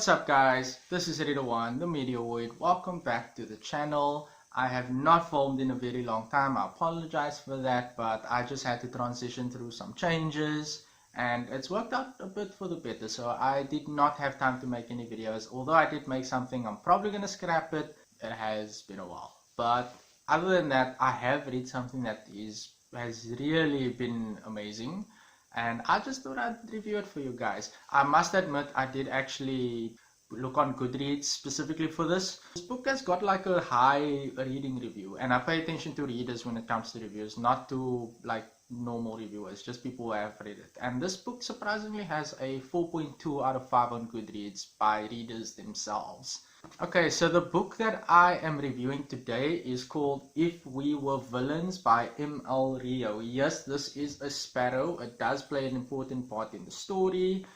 What's up guys, this is Reader One, the Meteoroid. Welcome back to the channel. I have not filmed in a very long time. I apologize for that, but I just had to transition through some changes and it's worked out a bit for the better. So I did not have time to make any videos. Although I did make something, I'm probably gonna scrap it. It has been a while. But other than that, I have read something that has really been amazing. And I just thought I'd review it for you guys. I must admit, I did actually look on Goodreads specifically for this. This book has got like a high reading review, and I pay attention to readers when it comes to reviews, not to like normal reviewers, just people who have read it. And this book surprisingly has a 4.2 out of 5 on Goodreads by readers themselves. Okay, so the book that I am reviewing today is called If We Were Villains by M.L. Rio. Yes, this is a sparrow. It does play an important part in the story.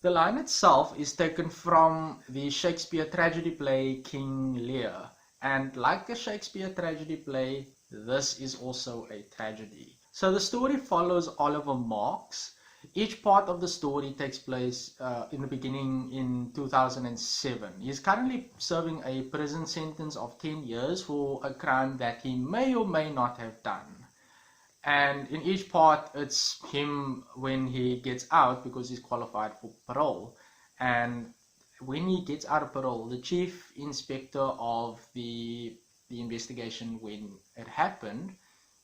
The line itself is taken from the Shakespeare tragedy play King Lear. And like the Shakespeare tragedy play, this is also a tragedy. So the story follows Oliver Marks. Each part of the story takes place in the beginning in 2007. He's currently serving a prison sentence of 10 years for a crime that he may or may not have done. And in each part, it's him when he gets out because he's qualified for parole. And when he gets out of parole, the chief inspector of the investigation when it happened,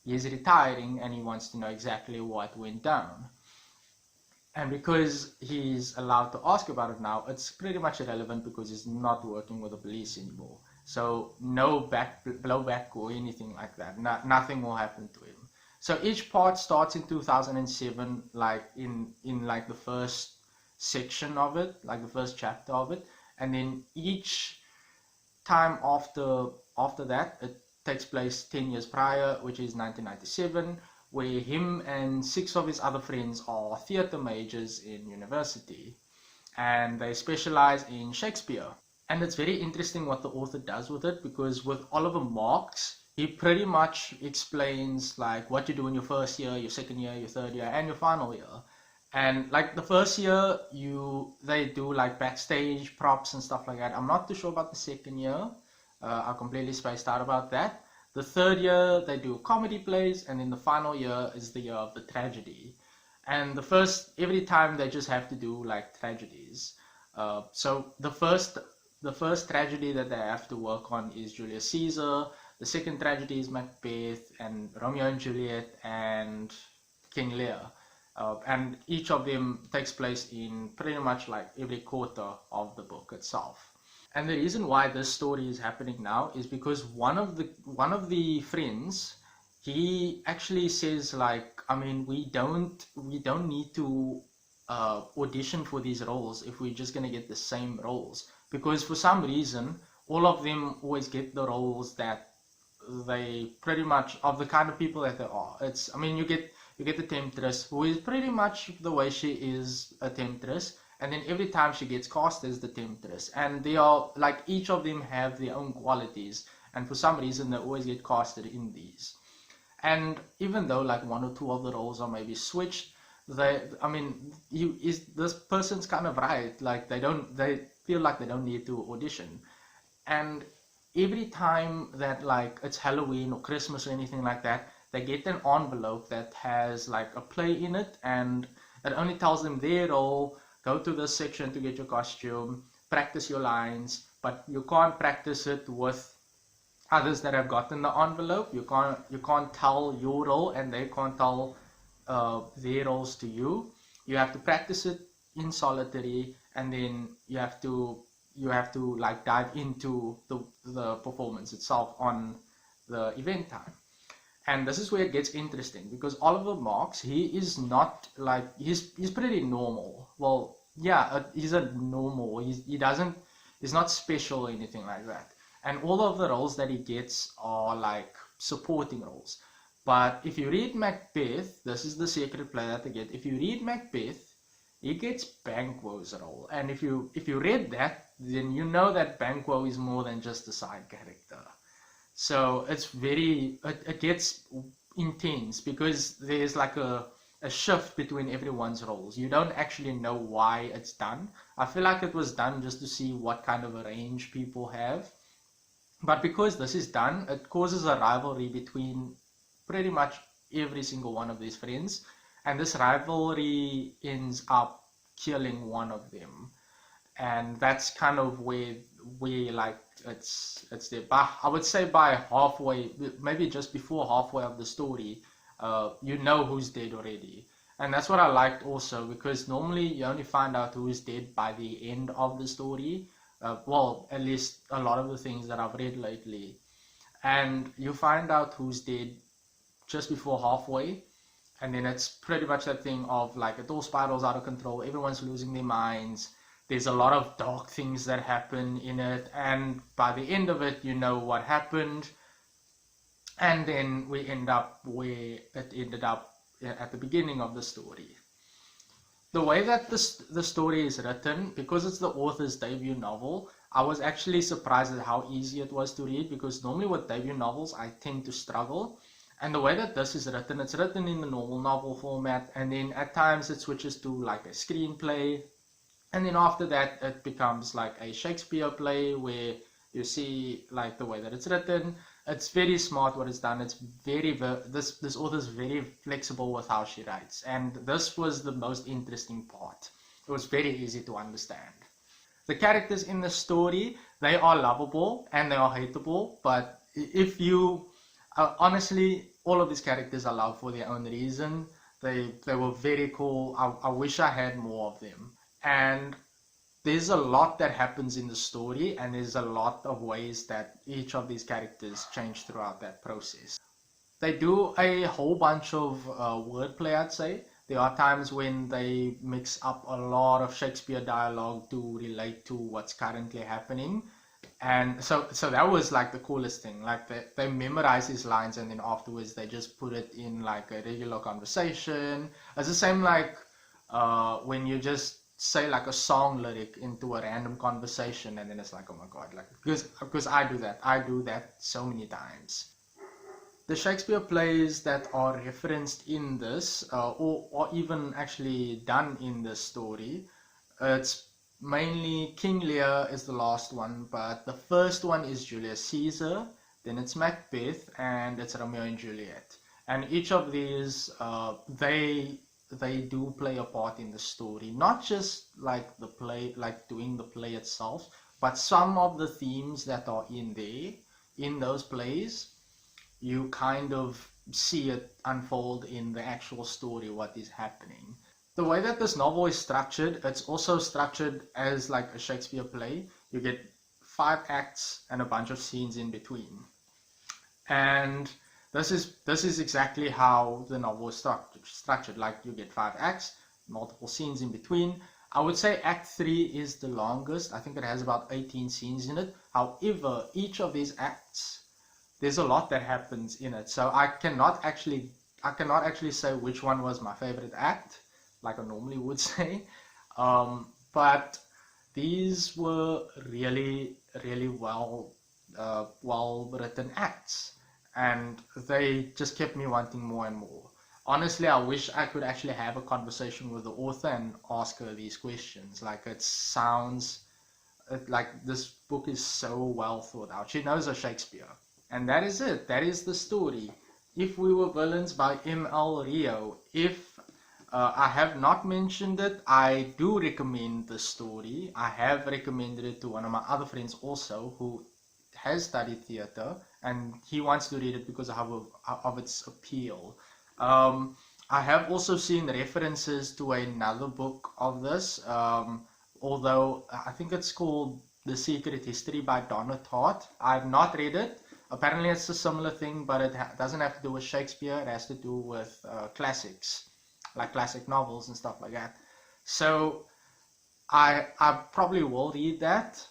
he's retiring and he wants to know exactly what went down. And because he's allowed to ask about it now, it's pretty much irrelevant because he's not working with the police anymore. So no blowback or anything like that. Nothing will happen to him. So each part starts in 2007, like in like the first section of it, like the first chapter of it. And then each time after that, it takes place 10 years prior, which is 1997. Where him and 6 of his other friends are theatre majors in university, and they specialize in Shakespeare. And it's very interesting what the author does with it, because with Oliver Marks, he pretty much explains like what you do in your first year, your second year, your third year, and your final year. And like the first year, they do like backstage props and stuff like that. I'm not too sure about the second year. I completely spaced out about that. The third year, they do comedy plays, and then the final year is the year of the tragedy. And every time they just have to do like tragedies. So the first tragedy that they have to work on is Julius Caesar. The second tragedy is Macbeth, and Romeo and Juliet, and King Lear. And each of them takes place in pretty much like every quarter of the book itself. And the reason why this story is happening now is because one of the friends, he actually says like, I mean, we don't need to audition for these roles if we're just gonna get the same roles, because for some reason all of them always get the roles that they pretty much of the kind of people that they are. It's, I mean, you get the temptress, who is pretty much the way she is a temptress. And then every time she gets cast as the temptress, and they are like, each of them have their own qualities, and for some reason they always get casted in these. And even though like 1 or 2 of the roles are maybe switched, this person's kind of right, like they feel like they don't need to audition. And every time that like it's Halloween or Christmas or anything like that, they get an envelope that has like a play in it, and it only tells them their role. Go to this section to get your costume, practice your lines, but you can't practice it with others that have gotten the envelope. You can't tell your role, and they can't tell their roles to you. You have to practice it in solitary, and then you have to like dive into the performance itself on the event time. And this is where it gets interesting, because Oliver Marks, he is not like, he's pretty normal. Well, yeah, he's a normal. He's not special or anything like that. And all of the roles that he gets are like supporting roles. But if you read Macbeth, this is the secret play that they get. If you read Macbeth, he gets Banquo's role. And if you read that, then you know that Banquo is more than just a side character. So it's it gets intense, because there's like a a shift between everyone's roles. You don't actually know why it's done. I feel like it was done just to see what kind of a range people have. But because this is done, it causes a rivalry between pretty much every single one of these friends. And this rivalry ends up killing one of them. And that's kind of where like it's there. But I would say by halfway, maybe just before halfway of the story, you know who's dead already. And that's what I liked also, because normally you only find out who is dead by the end of the story. Well, at least a lot of the things that I've read lately. And you find out who's dead just before halfway. And then it's pretty much that thing of like it all spirals out of control. Everyone's losing their minds. There's a lot of dark things that happen in it. And by the end of it, you know what happened. And then we end up where it ended up at the beginning of the story. The way that the story is written, because it's the author's debut novel, I was actually surprised at how easy it was to read, because normally with debut novels I tend to struggle. And the way that this is written, it's written in the normal novel format, and then at times it switches to like a screenplay, and then after that it becomes like a Shakespeare play where you see like the way that it's written. It's very smart what it's done. It's very this author's very flexible with how she writes, and this was the most interesting part. It was very easy to understand. The characters in the story, they are lovable and they are hateable, but if you honestly, all of these characters I love for their own reason. They were very cool. I wish I had more of them. And there's a lot that happens in the story, and there's a lot of ways that each of these characters change throughout that process. They do a whole bunch of wordplay, I'd say. There are times when they mix up a lot of Shakespeare dialogue to relate to what's currently happening. And so that was like the coolest thing. Like they memorize these lines, and then afterwards they just put it in like a regular conversation. It's the same like when you just say like a song lyric into a random conversation, and then it's like, oh my god, like because I do that so many times. The Shakespeare plays that are referenced in this, or even actually done in this story, it's mainly King Lear is the last one, but the first one is Julius Caesar, then it's Macbeth, and it's Romeo and Juliet. And each of these, they do play a part in the story, not just like the play, like doing the play itself, but some of the themes that are in there, in those plays, you kind of see it unfold in the actual story, what is happening. The way that this novel is structured, it's also structured as like a Shakespeare play. You get 5 acts and a bunch of scenes in between. And this is exactly how the novel is structured. Like you get 5 acts, multiple scenes in between. I would say Act 3 is the longest. I think it has about 18 scenes in it. However, each of these acts, there's a lot that happens in it. So I cannot actually say which one was my favorite act, like I normally would say. But these were really, really well written acts, and they just kept me wanting more and more. Honestly, I wish I could actually have a conversation with the author and ask her these questions. Like it sounds like this book is so well thought out. She knows her Shakespeare. And that is it. That is the story. If We Were Villains by M.L. Rio. If I have not mentioned it, I do recommend the story. I have recommended it to one of my other friends also, who has studied theater, and he wants to read it because of its appeal. I have also seen references to another book of this, although I think it's called The Secret History by Donna Tartt. I've not read it. Apparently it's a similar thing, but it doesn't have to do with Shakespeare. It has to do with classics, like classic novels and stuff like that. So I probably will read that.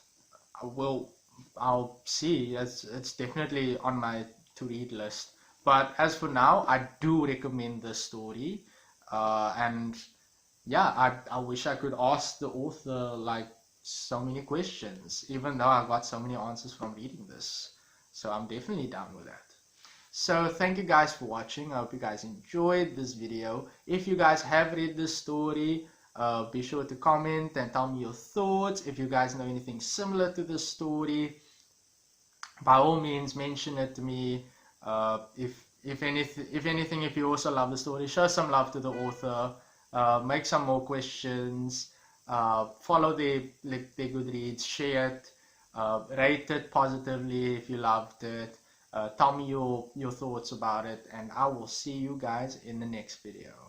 I'll see. It's definitely on my to read list. But as for now, I do recommend this story. And yeah, I wish I could ask the author like so many questions, even though I got so many answers from reading this. So I'm definitely down with that. So thank you guys for watching. I hope you guys enjoyed this video. If you guys have read this story, be sure to comment and tell me your thoughts. If you guys know anything similar to this story, by all means mention it to me. If you also love the story, show some love to the author. Make some more questions. Follow their Goodreads. Share it. Rate it positively if you loved it. Tell me your thoughts about it, and I will see you guys in the next video.